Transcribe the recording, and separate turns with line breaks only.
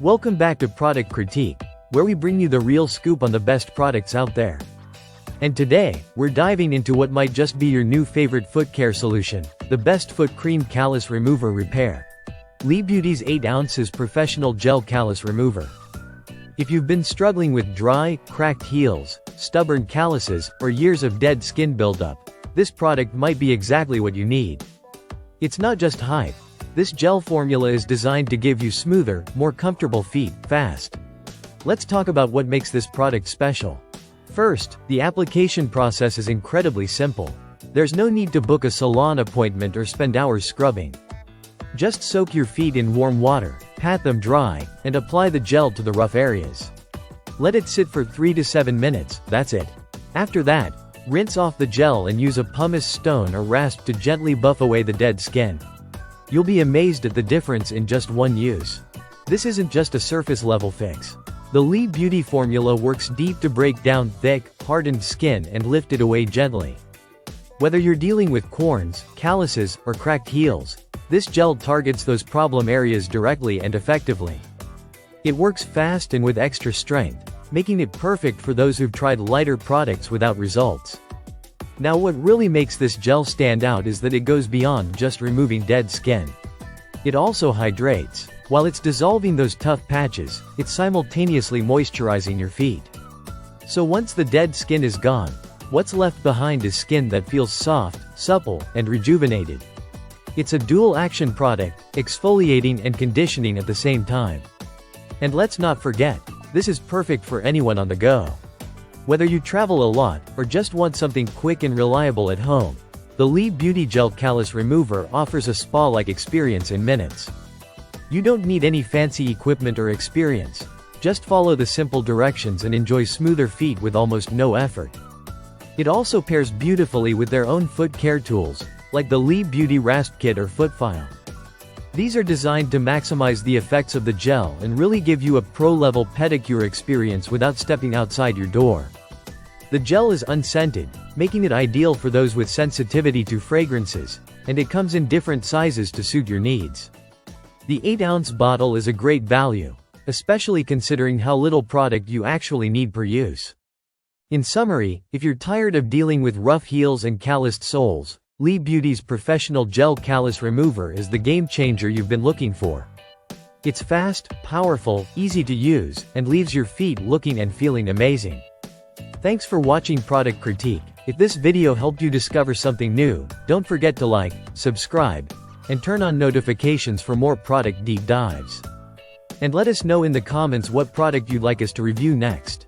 Welcome back to Product Critique, where we bring you the real scoop on the best products out there. And today, we're diving into what might just be your new favorite foot care solution, the best foot cream callus remover repair. Lee Beauty's 8 ounces professional gel callus remover. If you've been struggling with dry, cracked heels, stubborn calluses, or years of dead skin buildup, this product might be exactly what you need. It's not just hype. This gel formula is designed to give you smoother, more comfortable feet, fast. Let's talk about what makes this product special. First, the application process is incredibly simple. There's no need to book a salon appointment or spend hours scrubbing. Just soak your feet in warm water, pat them dry, and apply the gel to the rough areas. Let it sit for 3 to 7 minutes, that's it. After that, rinse off the gel and use a pumice stone or rasp to gently buff away the dead skin. You'll be amazed at the difference in just one use. This isn't just a surface-level fix. The Lee Beauty formula works deep to break down thick, hardened skin and lift it away gently. Whether you're dealing with corns, calluses, or cracked heels, this gel targets those problem areas directly and effectively. It works fast and with extra strength, making it perfect for those who've tried lighter products without results. Now what really makes this gel stand out is that it goes beyond just removing dead skin. It also hydrates. While it's dissolving those tough patches, it's simultaneously moisturizing your feet. So once the dead skin is gone, what's left behind is skin that feels soft, supple, and rejuvenated. It's a dual-action product, exfoliating and conditioning at the same time. And let's not forget, this is perfect for anyone on the go. Whether you travel a lot, or just want something quick and reliable at home, the Lee Beauty Gel Callus Remover offers a spa-like experience in minutes. You don't need any fancy equipment or experience. Just follow the simple directions and enjoy smoother feet with almost no effort. It also pairs beautifully with their own foot care tools, like the Lee Beauty Rasp Kit or Foot File. These are designed to maximize the effects of the gel and really give you a pro-level pedicure experience without stepping outside your door. The gel is unscented, making it ideal for those with sensitivity to fragrances, and it comes in different sizes to suit your needs. The 8-ounce bottle is a great value, especially considering how little product you actually need per use. In summary, if you're tired of dealing with rough heels and calloused soles, Lee Beauty's professional gel callus remover is the game changer you've been looking for. It's fast, powerful, easy to use, and leaves your feet looking and feeling amazing. Thanks for watching Product Critique. If this video helped you discover something new, don't forget to like, subscribe, and turn on notifications for more product deep dives. And let us know in the comments what product you'd like us to review next.